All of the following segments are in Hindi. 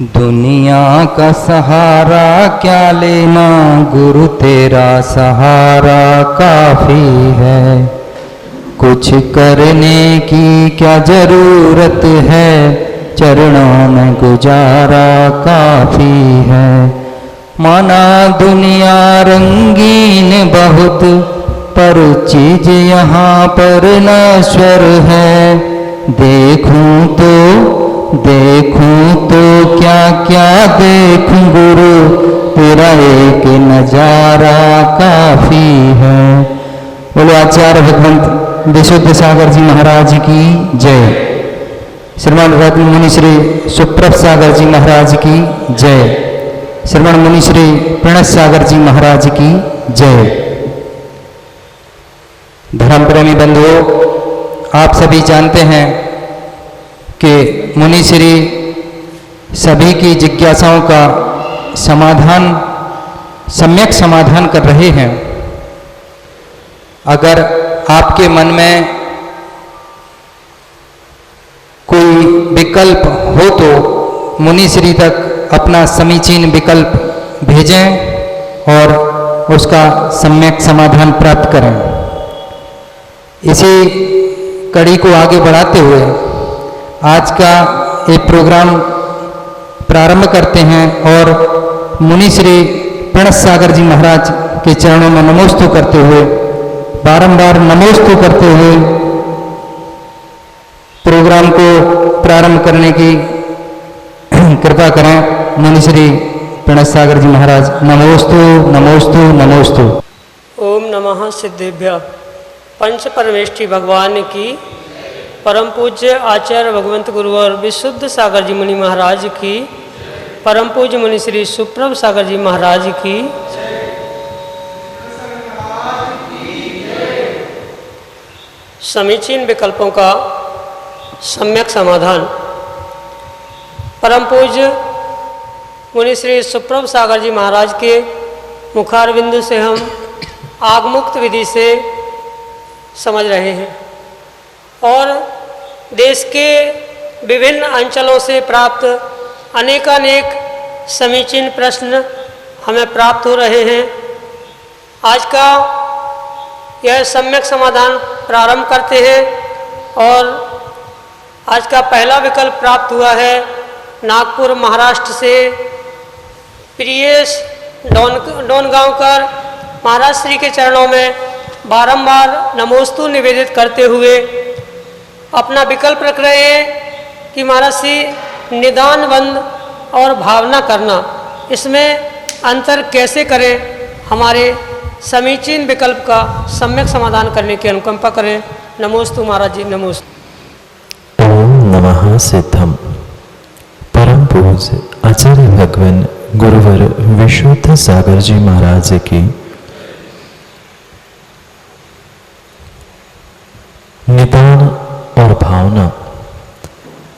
दुनिया का सहारा क्या लेना, गुरु तेरा सहारा काफी है। कुछ करने की क्या जरूरत है, चरणों में गुजारा काफी है। माना दुनिया रंगीन बहुत, पर चीज यहाँ पर नश्वर है। देखूं तो क्या क्या देखूं, गुरु तेरा एक नजारा काफी है। बोलो आचार्य भगवंत विशुद्ध सागर जी महाराज की जय। श्रीमान रत्न मुनि श्री सुप्रभ सागर जी महाराज की जय। श्रीमान मुनि श्री प्रणत सागर जी महाराज की जय। धर्म प्रेमी बंधुओं, आप सभी जानते हैं कि मुनि श्री सभी की जिज्ञासाओं का सम्यक समाधान कर रहे हैं। अगर आपके मन में कोई विकल्प हो तो मुनि श्री तक अपना समीचीन विकल्प भेजें और उसका सम्यक समाधान प्राप्त करें। इसी कड़ी को आगे बढ़ाते हुए आज का एक प्रोग्राम प्रारंभ करते हैं और मुनि श्री प्रणत सागर जी महाराज के चरणों में नमोस्तु करते हुए, बारंबार नमोस्तु करते हुए प्रोग्राम को प्रारंभ करने की कृपा करें। मुनि श्री प्रणत सागर जी महाराज नमोस्तु नमोस्तु नमोस्तु। ओम नमः सिद्धेभ्य पंच परमेष्ठी भगवान की, परम पूज्य आचार्य भगवंत गुरुवर विशुद्ध सागर जी मुनि महाराज की, परम पूज्य मुनि श्री सुप्रभ सागर जी महाराज की। समीचीन विकल्पों का सम्यक समाधान। परम पूज्य मुनि श्री सुप्रभ सागर जी महाराज के मुखारविंद से हम आगमुक्त विधि से समझ रहे हैं और देश के विभिन्न अंचलों से प्राप्त अनेकानेक समीचीन प्रश्न हमें प्राप्त हो रहे हैं। आज का यह सम्यक समाधान प्रारंभ करते हैं और आज का पहला विकल्प प्राप्त हुआ है नागपुर महाराष्ट्र से प्रियेश डोनगांवकर महाराज श्री के चरणों में बारंबार नमोस्तु निवेदित करते हुए अपना विकल्प रख रहे हैं कि महाराज श्री निदान बंद और भावना करना, इसमें अंतर कैसे करें। हमारे समीचीन विकल्प का सम्यक समाधान करने की अनुकंपा करें। नमोस्तु महाराज जी, नमोस्तु। ओम नमः सिद्धम। परम पूज्य आचार्य भगवान गुरुवर विशुद्ध सागर जी महाराज की निदान और भावना,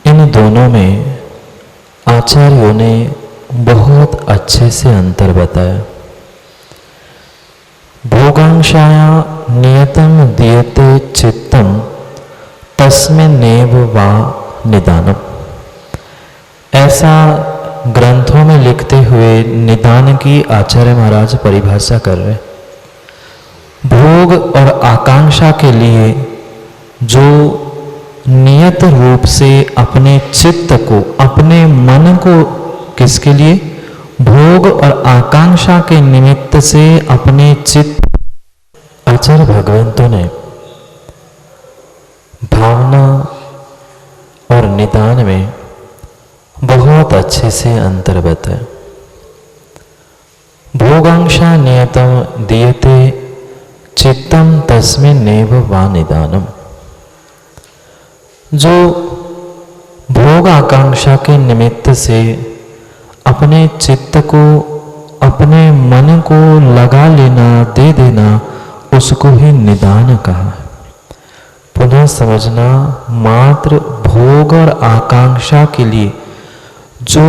इन दोनों में आचार्यों ने बहुत अच्छे से अंतर बताया। भोगांशाया नियतम दीयते चित्तम तस्मिन्नेव वा निदानम, ऐसा ग्रंथों में लिखते हुए निदान की आचार्य महाराज परिभाषा कर रहे। भोग और आकांक्षा के लिए जो नियत रूप से अपने चित्त को, अपने मन को, किसके लिए, भोग और आकांक्षा के निमित्त से अपने चित्त, आचार्य भगवंतों ने भावना और निदान में बहुत अच्छे से अंतर बताया। भोगांक्षा नियतम दीयते चित्तम तस्मिन्नेव वा निदानम, जो भोग आकांक्षा के निमित्त से अपने चित्त को, अपने मन को लगा लेना, दे देना, उसको ही निदान कहा। पुनः समझना, मात्र भोग और आकांक्षा के लिए जो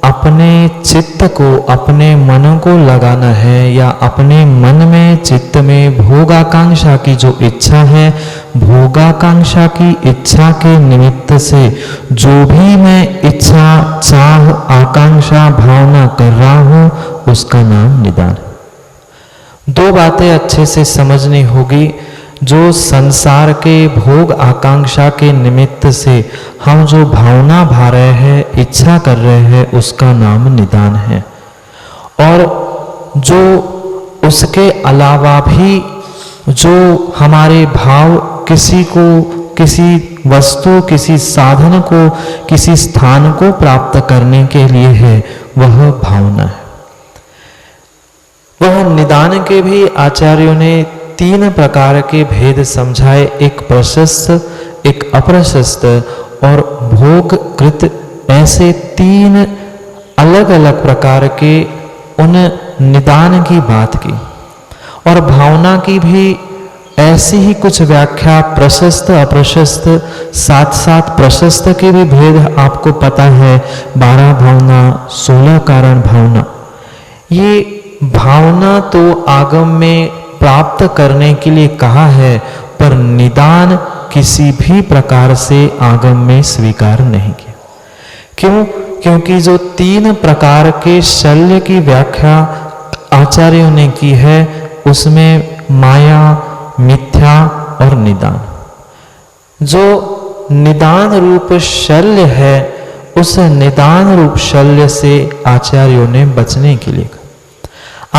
अपने चित्त को, अपने मन को लगाना है या अपने मन में, चित्त में भोग आकांक्षा की जो इच्छा है भोगाकांक्षा की इच्छा के निमित्त से जो भी मैं इच्छा, चाह, आकांक्षा, भावना कर रहा हूं, उसका नाम निदान। दो बातें अच्छे से समझनी होगी। जो संसार के भोग आकांक्षा के निमित्त से हम जो भावना भा रहे हैं, इच्छा कर रहे हैं, उसका नाम निदान है। और जो उसके अलावा भी जो हमारे भाव किसी को, किसी वस्तु, किसी साधन को, किसी स्थान को प्राप्त करने के लिए है, वह भावना है। वह निदान के भी आचार्यों ने तीन प्रकार के भेद समझाए, एक प्रशस्त, एक अप्रशस्त और भोग कृत। ऐसे तीन अलग अलग प्रकार के उन निदान की बात की। और भावना की भी ऐसी ही कुछ व्याख्या, प्रशस्त, अप्रशस्त, साथ साथ प्रशस्त के भी भेद आपको पता है, 12 भावना, 16 कारण भावना। ये भावना तो आगम में प्राप्त करने के लिए कहा है, पर निदान किसी भी प्रकार से आगम में स्वीकार नहीं किया। क्यों? क्योंकि जो तीन प्रकार के शल्य की व्याख्या आचार्यों ने की है, उसमें माया, मिथ्या और निदान। जो निदान रूप शल्य है, उस निदान रूप शल्य से आचार्यों ने बचने के लिए कहा।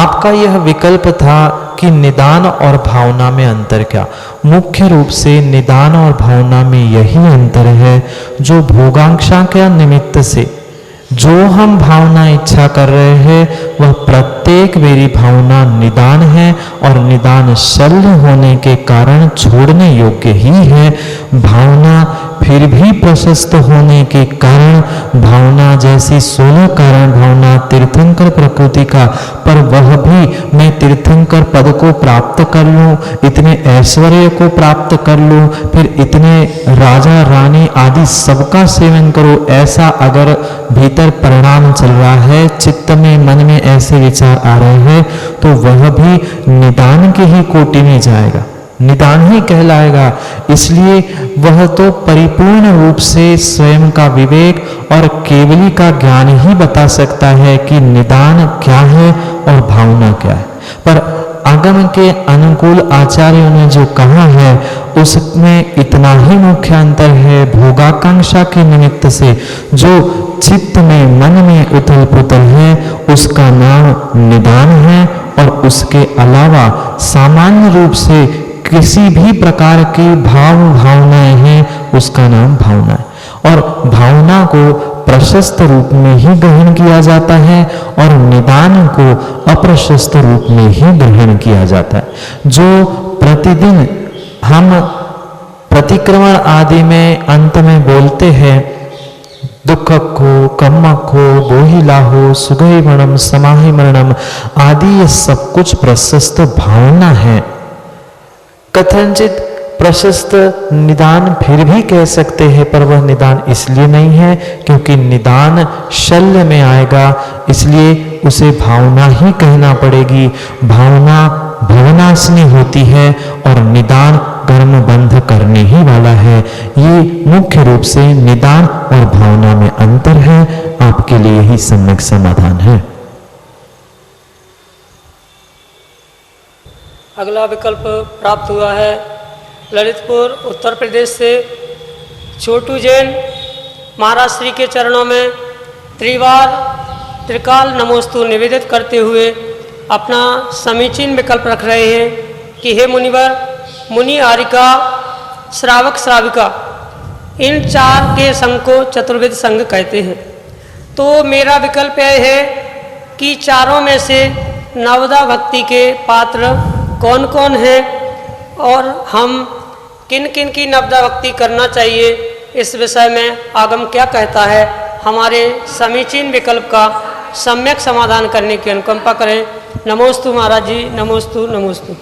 आपका यह विकल्प था कि निदान और भावना में अंतर क्या। मुख्य रूप से निदान और भावना में यही अंतर है, जो भोगांक्षा के निमित्त से जो हम भावना इच्छा कर रहे हैं, वह प्रत्येक मेरी भावना निदान है और निदान शल्य होने के कारण छोड़ने योग्य ही है। भावना फिर भी प्रशस्त होने के कारण, भावना जैसी 16 कारण भावना तीर्थंकर प्रकृति का, पर वह भी मैं तीर्थंकर पद को प्राप्त कर लूं, इतने ऐश्वर्य को प्राप्त कर लूं, फिर इतने राजा रानी आदि सबका सेवन करो, ऐसा अगर भीतर परिणाम चल रहा है, चित्त में, मन में ऐसे विचार आ रहे हैं, तो वह भी निदान की ही कोटि में जाएगा, निदान ही कहलाएगा। इसलिए वह तो परिपूर्ण रूप से स्वयं का विवेक और केवली का ज्ञान ही बता सकता है कि निदान क्या है और भावना क्या है। पर आगम के अनुकूल आचार्यों ने जो कहा है, उसमें इतना ही मुख्य अंतर है। भोगाकांक्षा के निमित्त से जो चित्त में, मन में उथल पुथल है, उसका नाम निदान है। और उसके अलावा सामान्य रूप से किसी भी प्रकार की भावनाएं हैं, उसका नाम भावना है। और भावना को प्रशस्त रूप में ही ग्रहण किया जाता है और निदान को अप्रशस्त रूप में ही ग्रहण किया जाता है। जो प्रतिदिन हम प्रतिक्रमण आदि में अंत में बोलते हैं, दुखको, कम्मको, बोहिलाहो, सुगई मरणम, समाहि मरणम आदि, ये सब कुछ प्रशस्त भावना है। कथनचित प्रशस्त निदान फिर भी कह सकते हैं, पर वह निदान इसलिए नहीं है क्योंकि निदान शल्य में आएगा, इसलिए उसे भावना ही कहना पड़ेगी। भावना भवनाशनी होती है और निदान कर्म बंध करने ही वाला है। ये मुख्य रूप से निदान और भावना में अंतर है। आपके लिए यही सम्यक समाधान है। अगला विकल्प प्राप्त हुआ है ललितपुर उत्तर प्रदेश से छोटू जैन। महाराज श्री के चरणों में त्रिवार त्रिकाल नमोस्तु निवेदित करते हुए अपना समीचीन विकल्प रख रहे हैं कि हे मुनिवर, मुनि, आरिका, श्रावक, श्राविका, इन चार के संघ को चतुर्विध संघ कहते हैं। तो मेरा विकल्प यह है कि चारों में से नवदा भक्ति के पात्र कौन कौन हैं और हम किन किन की नवदा भक्ति करना चाहिए, इस विषय में आगम क्या कहता है, हमारे समीचीन विकल्प का सम्यक समाधान करने की अनुकंपा करें। नमोस्तु महाराज जी, नमोस्तु नमोस्तु।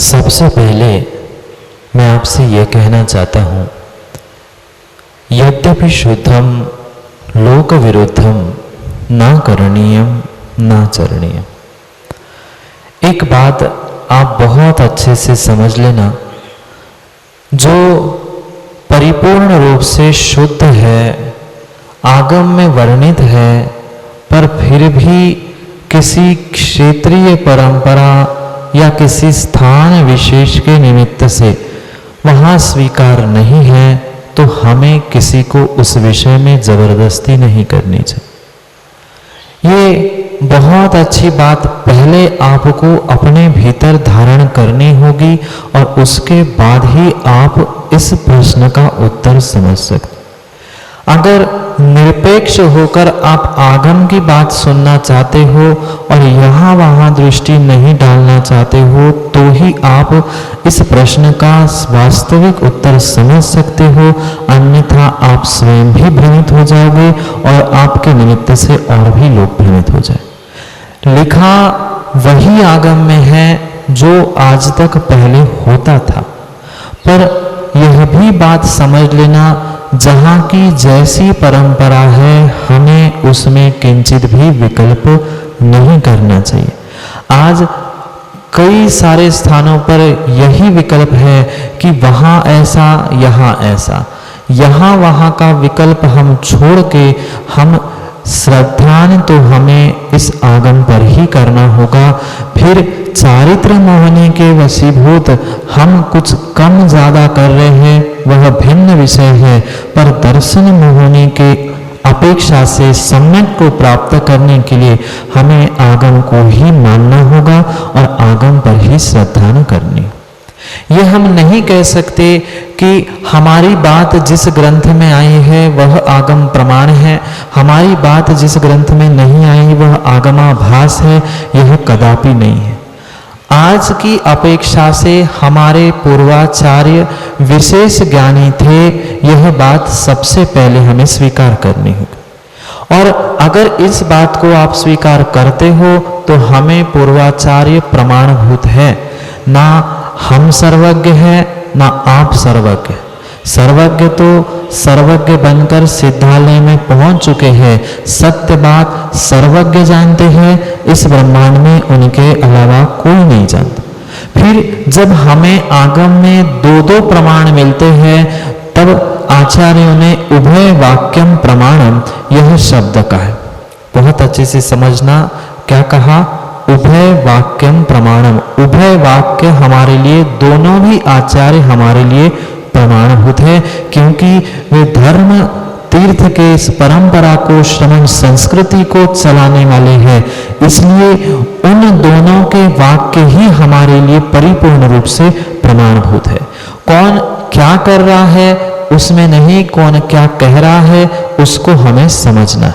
सबसे पहले मैं आपसे यह कहना चाहता हूं, यद्यपि शुद्धम लोक विरुद्धम न करणीयम न चरणीयम, एक बात आप बहुत अच्छे से समझ लेना, जो परिपूर्ण रूप से शुद्ध है, आगम में वर्णित है, पर फिर भी किसी क्षेत्रीय परंपरा या किसी स्थान विशेष के निमित्त से वहाँ स्वीकार नहीं है, तो हमें किसी को उस विषय में जबरदस्ती नहीं करनी चाहिए। ये बहुत अच्छी बात पहले आपको अपने भीतर धारण करनी होगी और उसके बाद ही आप इस प्रश्न का उत्तर समझ सकते। अगर निरपेक्ष होकर आप आगम की बात सुनना चाहते हो और यहाँ वहाँ दृष्टि नहीं डालना चाहते हो, तो ही आप इस प्रश्न का वास्तविक उत्तर समझ सकते हो, अन्यथा आप स्वयं भी भ्रमित हो जाओगे और आपके निमित्त से और भी लोग भ्रमित हो जाए। लिखा वही आगम में है जो आज तक पहले होता था, पर यह भी बात समझ लेना, जहाँ की जैसी परंपरा है हमें उसमें किंचित भी विकल्प नहीं करना चाहिए। आज कई सारे स्थानों पर यही विकल्प है कि वहाँ ऐसा, यहाँ ऐसा, यहाँ वहाँ का विकल्प हम छोड़ के हम श्रद्धान तो हमें इस आगम पर ही करना होगा। फिर चारित्र मोहनी के वशीभूत हम कुछ कम ज्यादा कर रहे हैं वह भिन्न विषय है, पर दर्शन मोहनी के अपेक्षा से सम्यक को प्राप्त करने के लिए हमें आगम को ही मानना होगा और आगम पर ही श्रद्धा न करनी। ये हम नहीं कह सकते कि हमारी बात जिस ग्रंथ में आई है वह आगम प्रमाण है, हमारी बात जिस ग्रंथ में नहीं आई वह आगमाभास है, यह कदापि नहीं है। आज की अपेक्षा से हमारे पूर्वाचार्य विशेष ज्ञानी थे, यह बात सबसे पहले हमें स्वीकार करनी होगी। और अगर इस बात को आप स्वीकार करते हो तो हमें पूर्वाचार्य प्रमाणभूत है, ना हम सर्वज्ञ है ना आप सर्वज्ञ। सर्वज्ञ तो सर्वज्ञ बनकर सिद्धालय में पहुंच चुके हैं, सत्य बात सर्वज्ञ जानते हैं, इस ब्रह्मांड में उनके अलावा कोई नहीं जानता। फिर जब हमें आगम में दो दो प्रमाण मिलते हैं तब आचार्यों ने उभय वाक्यम प्रमाणम यह शब्द कहा है। बहुत अच्छे से समझना क्या कहा, उभय वाक्यम प्रमाणम। उभय वाक्य हमारे लिए, दोनों भी आचार्य हमारे लिए प्रमाणभूत है, क्योंकि वे धर्म तीर्थ के इस परंपरा को, श्रमण संस्कृति को चलाने वाले हैं। इसलिए उन दोनों के वाक्य ही हमारे लिए परिपूर्ण रूप से प्रमाणभूत है। कौन क्या कर रहा है उसमें नहीं, कौन क्या कह रहा है उसको हमें समझना,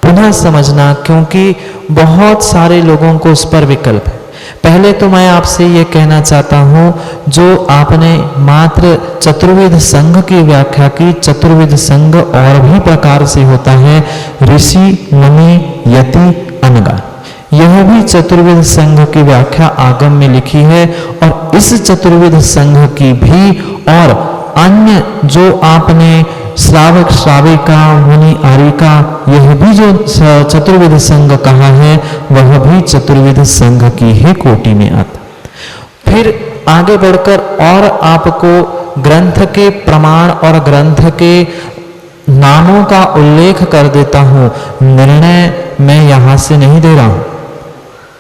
पुनः समझना, क्योंकि बहुत सारे लोगों को उस पर विकल्प है। पहले तो मैं आपसे ये कहना चाहता हूँ, जो आपने मात्र चतुर्विध संघ की व्याख्या की, चतुर्विध संघ और भी प्रकार से होता है, ऋषि, मुनि, यति, अनगा। यह भी चतुर्विध संघ की व्याख्या आगम में लिखी है और इस चतुर्विध संघ की भी और अन्य जो आपने श्रावक, श्राविका, मुनि, आरिका, यह भी जो चतुर्विध संघ कहा है वह भी चतुर्विध संघ की ही कोटि में आता। फिर आगे बढ़कर और आपको ग्रंथ के प्रमाण और ग्रंथ के नामों का उल्लेख कर देता हूँ। निर्णय मैं यहाँ से नहीं दे रहा हूँ,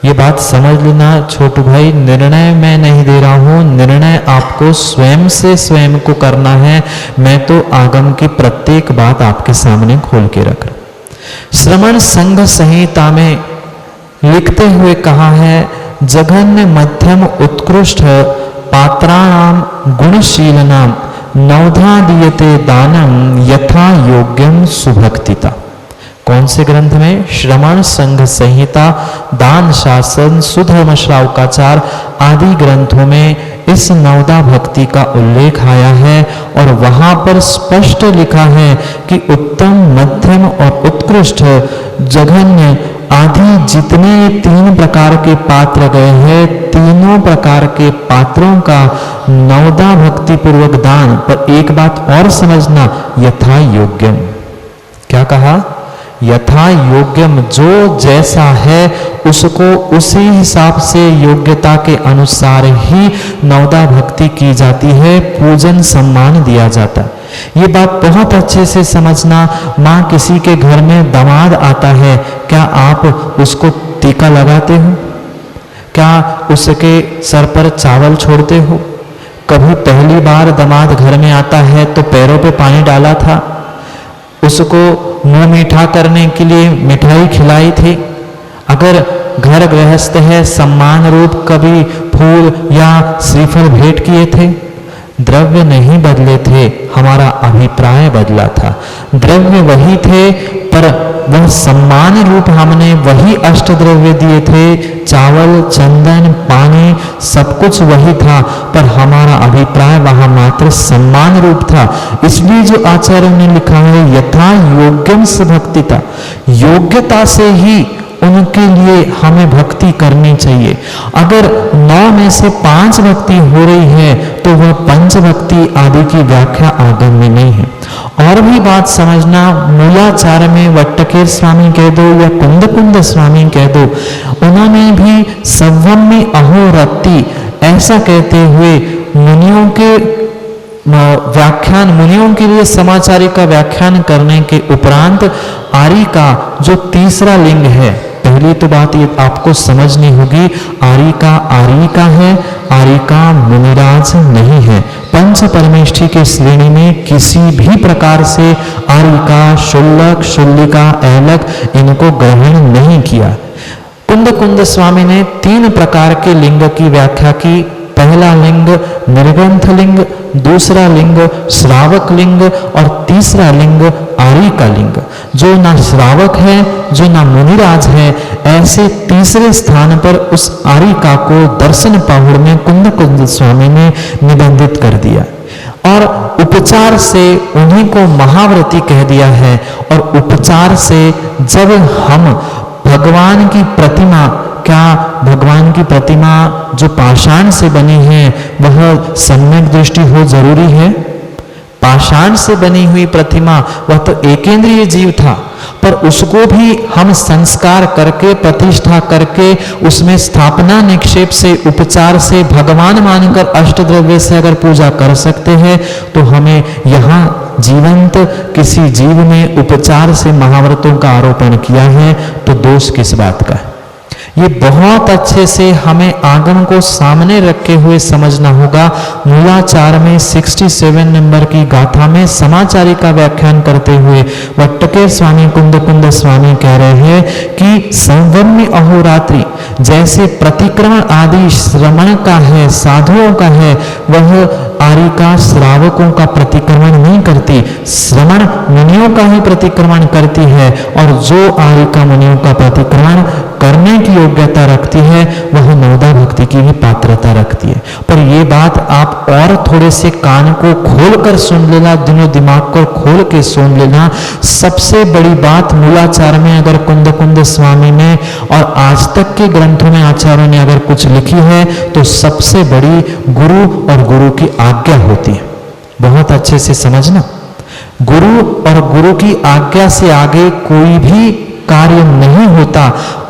ये बात समझ लेना छोटू भाई, निर्णय मैं नहीं दे रहा हूँ, निर्णय आपको स्वयं से स्वयं को करना है। मैं तो आगम की प्रत्येक बात आपके सामने खोल के रख रहा हूं। श्रमण संघ संहिता में लिखते हुए कहा है, जघन्य मध्यम उत्कृष्ट पात्राणाम गुणशीलनाम नवधा दीयते दानम यथा योग्यम सुभक्तिता। कौन से ग्रंथ में? श्रमण संघ संहिता, दान शासन, सुधर्म श्रावकाचार आदि ग्रंथों में इस नवदा भक्ति का उल्लेख आया है और वहां पर स्पष्ट लिखा है कि उत्तम, मध्यम और उत्कृष्ट, जघन्य आदि जितने तीन प्रकार के पात्र गए हैं, तीनों प्रकार के पात्रों का नवदा भक्ति पूर्वक दान। पर एक बात और समझना, यथा योग्यम। क्या कहा? यथा योग्यम, जो जैसा है उसको उसी हिसाब से योग्यता के अनुसार ही नवदा भक्ति की जाती है, पूजन सम्मान दिया जाता है। ये बात बहुत अच्छे से समझना। माँ किसी के घर में दामाद आता है, क्या आप उसको टीका लगाते हो? क्या उसके सर पर चावल छोड़ते हो? कभी पहली बार दामाद घर में आता है तो पैरों पे पानी डाला था, उसको मुंह मीठा करने के लिए मिठाई खिलाई थी? अगर घर गृहस्थ है, सम्मान रूप कभी फूल या श्रीफल भेंट किए थे? द्रव्य नहीं बदले थे, हमारा अभिप्राय बदला था। द्रव्य वही थे पर वह सम्मान रूप हमने वही अष्ट द्रव्य दिए थे, चावल, चंदन, पानी, सब कुछ वही था, पर हमारा अभिप्राय वहां मात्र सम्मान रूप था। इसलिए जो आचार्यों ने लिखा है यथा योग्यम स भक्तिता, योग्यता से ही उनके लिए हमें भक्ति करनी चाहिए। अगर 9 में से 5 भक्ति हो रही है तो वह पंच भक्ति आदि की व्याख्या आगम में नहीं है। और भी बात समझना, मूलाचार में वट्टकेर स्वामी कह दो या कुंद कुंद स्वामी कह दो, उन्होंने भी संवम्य अहोरति ऐसा कहते हुए मुनियों के व्याख्यान, मुनियों के लिए समाचारी का व्याख्यान करने के उपरांत आरी का जो तीसरा लिंग है, पहली तो बात ये आपको समझनी होगी, आरी का है, आरी का मुनिराज नहीं है। पंच परमेष्ठी के श्रेणी में किसी भी प्रकार से आरी का, शुल्लक, शुल्लिका, ऐलक इनको ग्रहण नहीं किया। कुंद कुंद स्वामी ने 3 प्रकार के लिंग की व्याख्या की। पहला लिंग निर्ग्रंथ लिंग, दूसरा लिंग श्रावक लिंग और तीसरा लिंग आरी का लिंग। जो ना श्रावक है, जो ना मुनिराज है, ऐसे तीसरे स्थान पर उस आरिका को दर्शन पाहुड़ में कुंद कुंद स्वामी ने निबंधित कर दिया और उपचार से उन्हीं को महाव्रती कह दिया है। और उपचार से जब हम भगवान की प्रतिमा, क्या भगवान की प्रतिमा जो पाषाण से बनी है वह सम्यक दृष्टि हो जरूरी है? पाषाण से बनी हुई प्रतिमा वह तो एकेंद्रीय जीव था, पर उसको भी हम संस्कार करके, प्रतिष्ठा करके, उसमें स्थापना निक्षेप से, उपचार से, भगवान मानकर अष्टद्रव्य से अगर पूजा कर सकते हैं तो हमें यहाँ जीवंत किसी जीव में उपचार से महाव्रतों का आरोपण किया है तो दोष किस बात का है? ये बहुत अच्छे से हमें आगम को सामने रखे हुए समझना होगा। मूलाचार में 67 नंबर की गाथा में समाचारी का व्याख्यान करते हुए वट्टकेर स्वामी कुंद कुंद स्वामी कह रहे हैं कि संवम्य अहोरात्रि जैसे प्रतिक्रमण आदि श्रमण का है, साधुओं का है, वह आरिका श्रावकों का प्रतिक्रमण नहीं करती, श्रमण मुनियों का ही प्रतिक्रमण करती है। और जो आरिका मुनियों का प्रतिक्रमण करने की योग्यता रखती है वह नवदा भक्ति की भी पात्रता रखती है। पर यह बात आप और थोड़े से कान को खोलकर सुन लेना, दिनों दिमाग को खोल के सुन लेना। सबसे बड़ी बात मूलाचार में अगर कुंद कुंद स्वामी ने और आज तक के ग्रंथों में आचार्यों ने अगर कुछ लिखी है तो सबसे बड़ी गुरु और गुरु की आज्ञा होती है। बहुत अच्छे से समझना, गुरु और गुरु की आज्ञा से आगे कोई भी कार्य नहीं होता।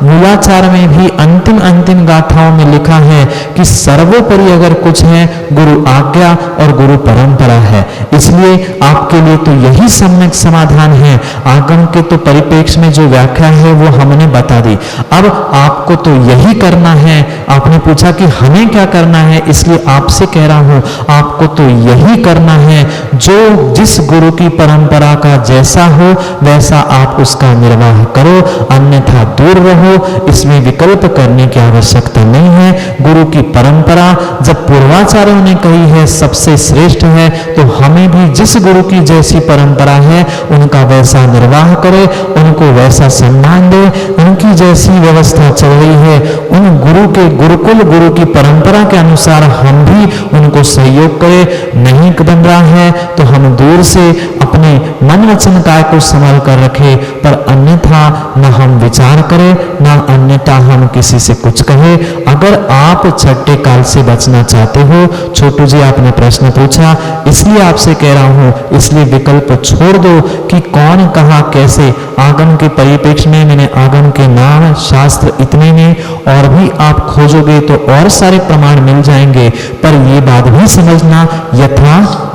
मूलाचार में भी अंतिम गाथाओं में लिखा है कि सर्वोपरि अगर कुछ है गुरु आज्ञा और गुरु परंपरा है। इसलिए आपके लिए तो यही सम्यक समाधान है। आगम के तो परिप्रेक्ष्य में जो व्याख्या है वो हमने बता दी। अब आपको तो यही करना है। आपने पूछा कि हमें क्या करना है, इसलिए आपसे कह रहा हूं आपको तो यही करना है। जो जिस गुरु की परंपरा का जैसा हो वैसा आप उसका निर्वाह करो, अन्यथा दूर रहो। इसमें विकल्प करने की आवश्यकता नहीं है। गुरु की परंपरा जब पूर्वाचार्यों ने कही है सबसे श्रेष्ठ है, तो हमें भी जिस गुरु की जैसी परंपरा है उनका वैसा निर्वाह करे, उनको वैसा सम्मान दे। उनकी जैसी व्यवस्था चल रही है उन गुरु के गुरुकुल गुरु की परंपरा के अनुसार हम भी उनको सहयोग करें। नहीं बन रहा है तो हम दूर से अपने मन वचन काय को संभाल कर रखें, पर अन्यथा न हम विचार करें, न अन्यथा हम किसी से कुछ कहें। अगर आप छठे काल से बचना चाहते हो, छोटू जी आपने प्रश्न पूछा इसलिए आपसे कह रहा हूं, इसलिए विकल्प छोड़ दो कि कौन कहा कैसे। आगम के परिप्रेक्ष्य में मैंने आगम के नाम शास्त्र इतने में, और भी आप खोजोगे तो और सारे प्रमाण मिल जाएंगे। पर ये बात भी समझना, यथा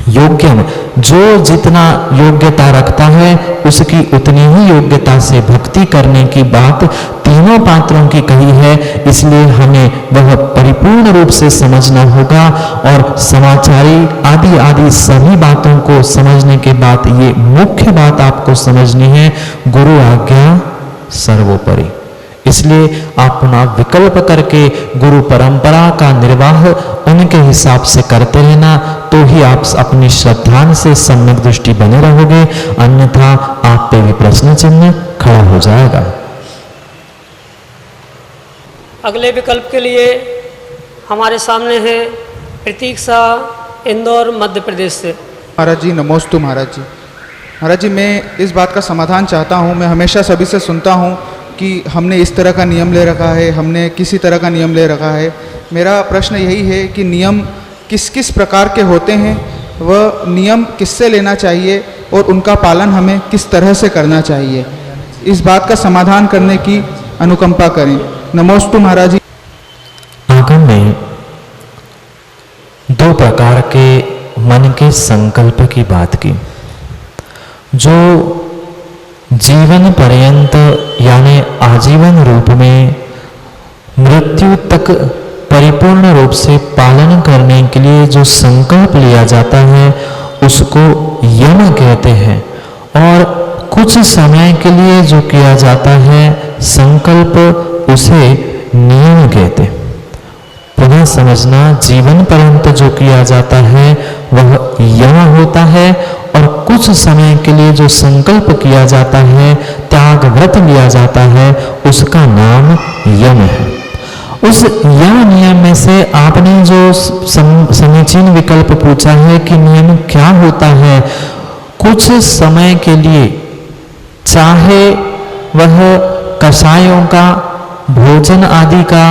योग्यम, जो जितना योग्यता रखता है उसकी उतनी ही योग्यता से भक्ति करने की बात तीनों पात्रों की कही है। इसलिए हमें वह परिपूर्ण रूप से समझना होगा और समाचारी आदि आदि सभी बातों को समझने के बाद ये मुख्य बात आपको समझनी है, गुरु आज्ञा सर्वोपरि। इसलिए आप पुनः विकल्प करके गुरु परंपरा का निर्वाह उनके हिसाब से करते रहना, तो ही आप अपनी श्रद्धा से सम्यक दृष्टि बने रहोगे, अन्यथा आप पे भी प्रश्न चिन्ह खड़ा हो जाएगा। अगले विकल्प के लिए हमारे सामने है प्रतीक शाह, इंदौर मध्य प्रदेश से। महाराज जी नमोस्तु। महाराज जी, महाराज जी मैं इस बात का समाधान चाहता हूँ। मैं हमेशा सभी से सुनता हूँ कि हमने इस तरह का नियम ले रखा है, हमने किसी तरह का नियम ले रखा है। मेरा प्रश्न यही है कि नियम किस किस प्रकार के होते हैं, वह नियम किससे लेना चाहिए और उनका पालन हमें किस तरह से करना चाहिए, इस बात का समाधान करने की अनुकंपा करें। नमोस्तु महाराज जी। आगम में दो प्रकार के मन के संकल्प की बात की, जो जीवन पर्यंत यानी आजीवन रूप में मृत्यु तक परिपूर्ण रूप से पालन करने के लिए जो संकल्प लिया जाता है उसको यम कहते हैं, और कुछ समय के लिए जो किया जाता है संकल्प उसे नियम कहते हैं। पुनः समझना, जीवन पर्यंत जो किया जाता है वह यम होता है, और कुछ समय के लिए जो संकल्प किया जाता है, त्याग व्रत लिया जाता है, उसका नाम यम है। उस यम नियम में से आपने जो समीचीन विकल्प पूछा है कि नियम क्या होता है, कुछ समय के लिए चाहे वह कषायों का, भोजन आदि का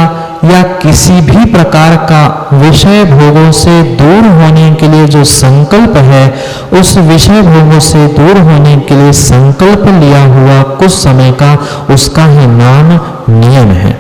या किसी भी प्रकार का विषय भोगों से दूर होने के लिए जो संकल्प है, उस विषय भोगों से दूर होने के लिए संकल्प लिया हुआ कुछ समय का, उसका ही नाम नियम है।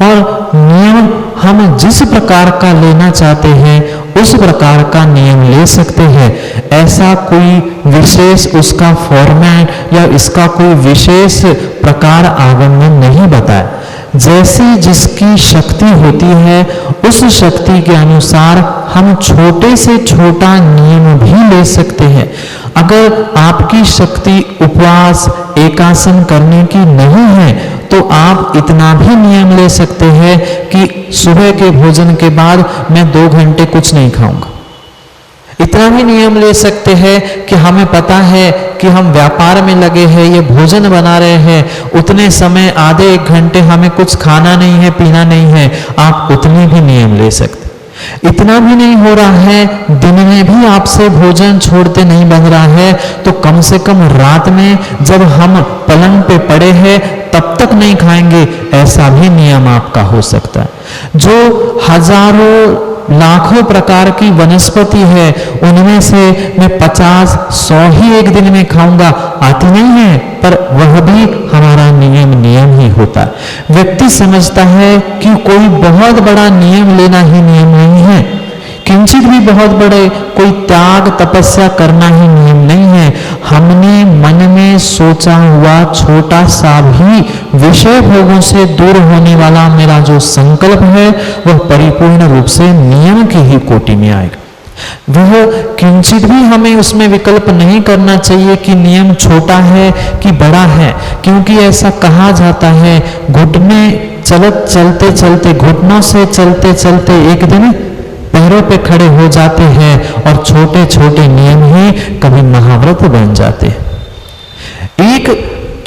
और नियम हम जिस प्रकार का लेना चाहते हैं उस प्रकार का नियम ले सकते हैं। ऐसा कोई विशेष उसका फॉर्मेट या इसका कोई विशेष प्रकार आगम में नहीं बताया। जैसी जिसकी शक्ति होती है उस शक्ति के अनुसार हम छोटे से छोटा नियम भी ले सकते हैं। अगर आपकी शक्ति उपवास एकासन करने की नहीं है तो आप इतना भी नियम ले सकते हैं कि सुबह के भोजन के बाद मैं 2 घंटे कुछ नहीं खाऊंगा। इतना भी नियम ले सकते हैं कि हमें पता है कि हम व्यापार में लगे हैं, ये भोजन बना रहे हैं, उतने समय आधे 1 घंटे हमें कुछ खाना नहीं है, पीना नहीं है, आप उतने भी नियम ले सकते। इतना भी नहीं हो रहा है, दिन में भी आपसे भोजन छोड़ते नहीं बन रहा है, तो कम से कम रात में जब हम पलंग पे पड़े हैं तब तक नहीं खाएंगे, ऐसा भी नियम आपका हो सकता है। जो हजारों लाखों प्रकार की वनस्पति है उनमें से मैं 50-100 ही एक दिन में खाऊंगा, आती नहीं है, पर वह भी हमारा नियम ही होता है। व्यक्ति समझता है कि कोई बहुत बड़ा नियम लेना ही नियम नहीं है, किंचित भी बहुत बड़े कोई त्याग तपस्या करना ही नियम नहीं है। हमने मन में सोचा हुआ छोटा सा भी विषय भोगों से दूर होने वाला मेरा जो संकल्प है वह परिपूर्ण रूप से नियम की ही कोटि में आएगा। वह किंचित भी हमें उसमें विकल्प नहीं करना चाहिए कि नियम छोटा है कि बड़ा है, क्योंकि ऐसा कहा जाता है घुटने चलते चलते, घुटनों से चलते चलते एक दिन पैरों पे खड़े हो जाते हैं, और छोटे छोटे नियम ही कभी महाव्रत बन जाते हैं। एक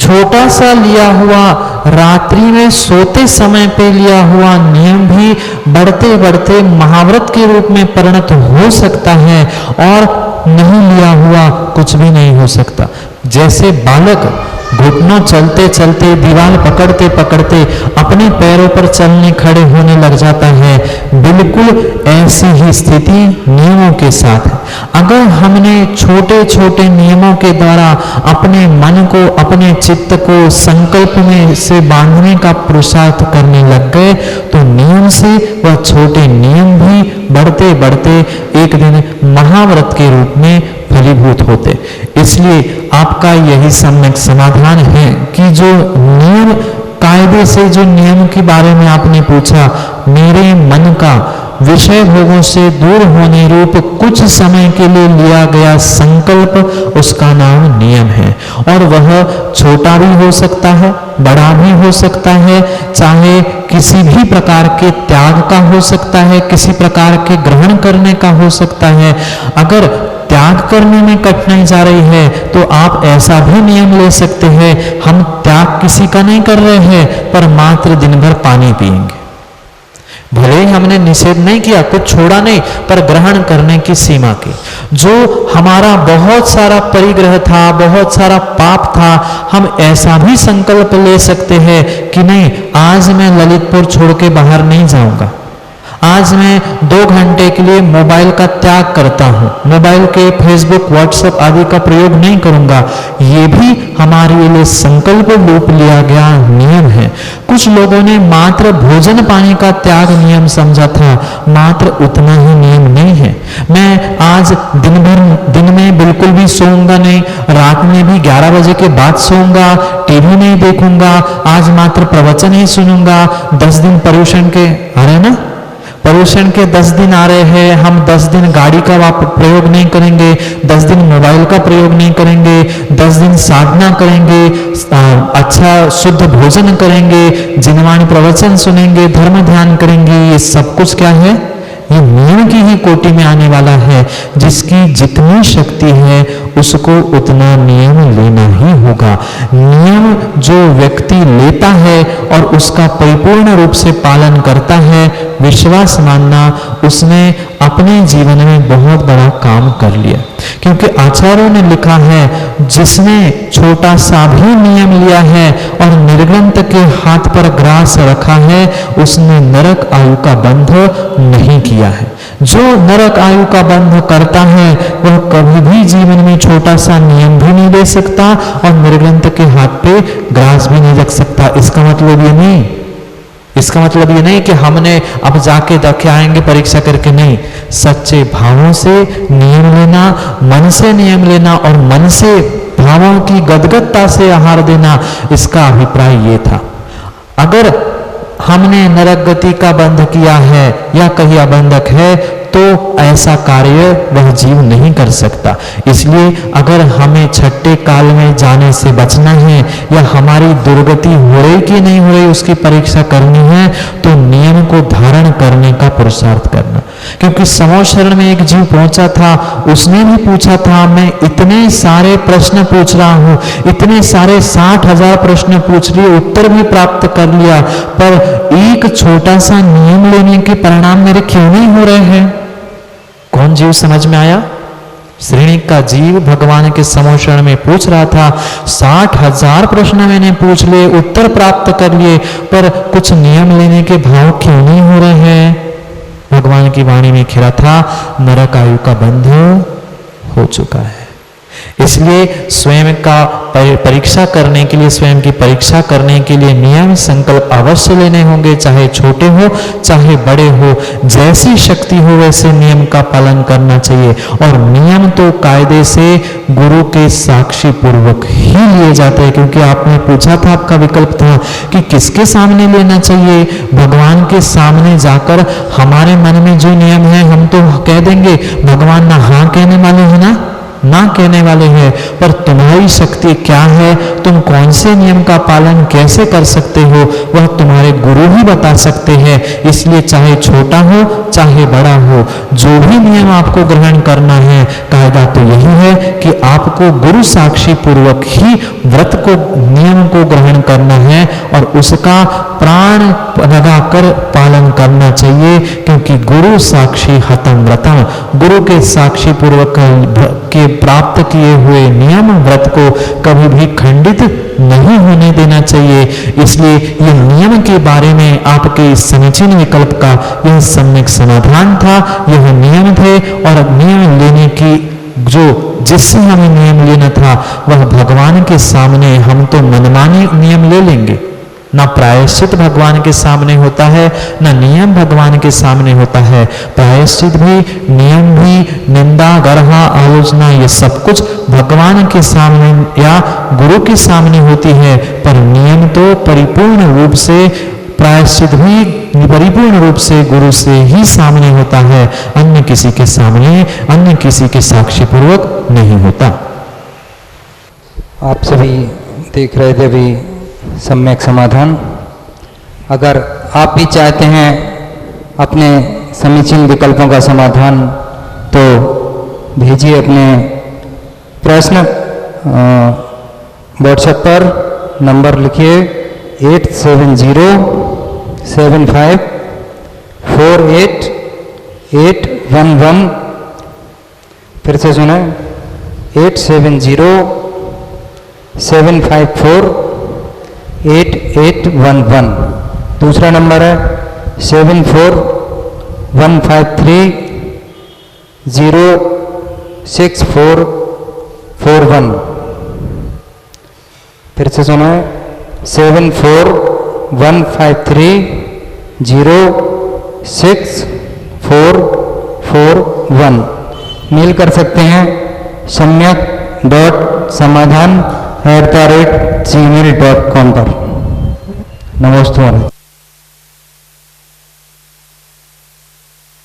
छोटा सा लिया हुआ रात्रि में सोते समय पे लिया हुआ नियम भी बढ़ते बढ़ते महाव्रत के रूप में परिणत हो सकता है, और नहीं लिया हुआ कुछ भी नहीं हो सकता। जैसे बालक घुटनों चलते चलते दीवार पकड़ते पकड़ते अपने पैरों पर चलने खड़े होने लग जाता है। बिल्कुल ऐसी ही स्थिति नियमों के साथ है। अगर हमने छोटे छोटे नियमों के द्वारा अपने मन को, अपने चित्त को संकल्प में से बांधने का पुरुषार्थ करने लग गए तो नियम से वह छोटे नियम भी बढ़ते बढ़ते एक दिन महाव्रत के रूप में फलीभूत होते। इसलिए आपका यही सम्यक समाधान है कि जो नियम, कायदे से जो नियम के बारे में आपने पूछा, मेरे मन का विषय भोगों से दूर होने रूप कुछ समय के लिए लिया गया संकल्प, उसका नाम नियम है। और वह छोटा भी हो सकता है, बड़ा भी हो सकता है, चाहे किसी भी प्रकार के त्याग का हो सकता है, किसी प्रकार के ग्रहण करने का हो सकता है। अगर त्याग करने में कठिनाई जा रही है तो आप ऐसा भी नियम ले सकते हैं, हम त्याग किसी का नहीं कर रहे हैं पर मात्र दिन भर पानी पिएंगे। भले ही हमने निषेध नहीं किया, कुछ छोड़ा नहीं, पर ग्रहण करने की सीमा की। जो हमारा बहुत सारा परिग्रह था, बहुत सारा पाप था, हम ऐसा भी संकल्प ले सकते हैं कि नहीं, आज मैं ललितपुर छोड़ के बाहर नहीं जाऊंगा, आज मैं 2 घंटे के लिए मोबाइल का त्याग करता हूं, मोबाइल के फेसबुक, व्हाट्सएप आदि का प्रयोग नहीं करूंगा। ये भी हमारे लिए संकल्प रूप लिया गया नियम है। कुछ लोगों ने मात्र भोजन पानी का त्याग नियम समझा था, मात्र उतना ही नियम नहीं है। मैं आज दिन में बिल्कुल भी सोऊंगा नहीं, रात में भी 11 बजे के बाद सोऊंगा, टीवी नहीं देखूंगा, आज मात्र प्रवचन ही सुनूंगा। 10 दिन पर्यूषण के आ रहे ना, पर्यूषण के 10 दिन आ रहे हैं, हम 10 दिन गाड़ी का प्रयोग नहीं करेंगे, 10 दिन मोबाइल का प्रयोग नहीं करेंगे, 10 दिन साधना करेंगे, अच्छा शुद्ध भोजन करेंगे, जिनवाणी प्रवचन सुनेंगे, धर्म ध्यान करेंगे। ये सब कुछ क्या है? ये नियम की ही कोटि में आने वाला है। जिसकी जितनी शक्ति है उसको उतना नियम लेना ही होगा। नियम जो व्यक्ति लेता है और उसका परिपूर्ण रूप से पालन करता है, विश्वास मानना उसने अपने जीवन में बहुत बड़ा काम कर लिया। क्योंकि आचार्यों ने लिखा है, जिसने छोटा सा भी नियम लिया है और निर्ग्रंथ के हाथ पर ग्रास रखा है, उसने नरक आयु का बंध नहीं किया है। जो नरक आयु का बंध करता है वह कभी भी जीवन में छोटा सा नियम भी नहीं ले सकता और निर्ग्रंथ के हाथ पे ग्रास भी नहीं रख सकता। इसका मतलब ये नहीं, इसका मतलब ये नहीं कि हमने अब जाके देख आएंगे परीक्षा करके, नहीं। सच्चे भावों से नियम लेना, मन से नियम लेना और मन से भावों की गदगदता से आहार देना, इसका अभिप्राय ये था। अगर हमने नरक गति का बंध किया है या कहीं अबंधक है तो ऐसा कार्य वह जीव नहीं कर सकता। इसलिए अगर हमें छठे काल में जाने से बचना है या हमारी दुर्गति हो रही कि नहीं हो रही उसकी परीक्षा करनी है तो नियम को धारण करने का पुरुषार्थ करना। क्योंकि समो शरण में एक जीव पहुंचा था, उसने भी पूछा था, मैं इतने सारे प्रश्न पूछ रहा हूं, इतने सारे 60,000 प्रश्न पूछ लिए, उत्तर भी प्राप्त कर लिया, पर एक छोटा सा नियम लेने के परिणाम मेरे क्यों नहीं हो रहे हैं? कौन जीव समझ में आया? श्रेणी का जीव भगवान के समोषण में पूछ रहा था, 60,000 प्रश्न मैंने पूछ लिए, उत्तर प्राप्त कर लिए, पर कुछ नियम लेने के भाव क्यों नहीं हो रहे हैं? भगवान की वाणी में खिरा था, नरक आयु का बंध हो चुका है। इसलिए स्वयं का परीक्षा करने के लिए, स्वयं की परीक्षा करने के लिए नियम संकल्प अवश्य लेने होंगे, चाहे छोटे हो चाहे बड़े हो। जैसी शक्ति हो वैसे नियम का पालन करना चाहिए। और नियम तो कायदे से गुरु के साक्षी पूर्वक ही लिए जाते हैं। क्योंकि आपने पूछा था, आपका विकल्प था कि किसके सामने लेना चाहिए। भगवान के सामने जाकर हमारे मन में जो नियम है हम तो कह देंगे, भगवान ना हाँ कहने वाले हैं ना कहने वाले हैं, पर तुम्हारी शक्ति क्या है, तुम कौन से नियम का पालन कैसे कर सकते हो, वह तुम्हारे गुरु ही ही बता सकते हैं। इसलिए चाहे छोटा हो चाहे बड़ा हो, जो भी नियम आपको ग्रहण करना है, कायदा तो यही है कि आपको गुरु साक्षी पूर्वक ही व्रत को, नियम को ग्रहण करना है और उसका प्राण लगाकर पालन करना चाहिए, क्योंकि गुरु साक्षी हतम व्रतम, गुरु के साक्षी पूर्वक के प्राप्त किए हुए नियम व्रत को कभी भी खंडित नहीं होने देना चाहिए। इसलिए यह नियम के बारे में आपके इस समीचीन विकल्प का यह सम्यक समाधान था, यह नियम थे। और नियम लेने की जो जिससे हमें नियम लेना था वह भगवान के सामने हम तो मनमानी नियम ले लेंगे, ना प्रायश्चित भगवान के सामने होता है, ना नियम भगवान के सामने होता है। प्रायश्चित भी, नियम भी, निंदा, गर्हा, आलोचना, ये सब कुछ भगवान के सामने या गुरु के सामने होती है, पर नियम तो परिपूर्ण रूप से, प्रायश्चित भी परिपूर्ण रूप से गुरु से ही सामने होता है, अन्य किसी के सामने, अन्य किसी के साक्षी पूर्वक नहीं होता। आप सभी देख रहे थे अभी सम्यक समाधान। अगर आप भी चाहते हैं अपने समीचीन विकल्पों का समाधान, तो भेजिए अपने प्रश्न व्हाट्सएप पर। नंबर लिखिए 8704848811। फिर से सुने 8707548811। दूसरा नंबर है 7415306441। फिर से सुनो 7415306441। मेल कर सकते हैं सम्यक.समाधान@gmail.com पर। नमस्ते महाराज।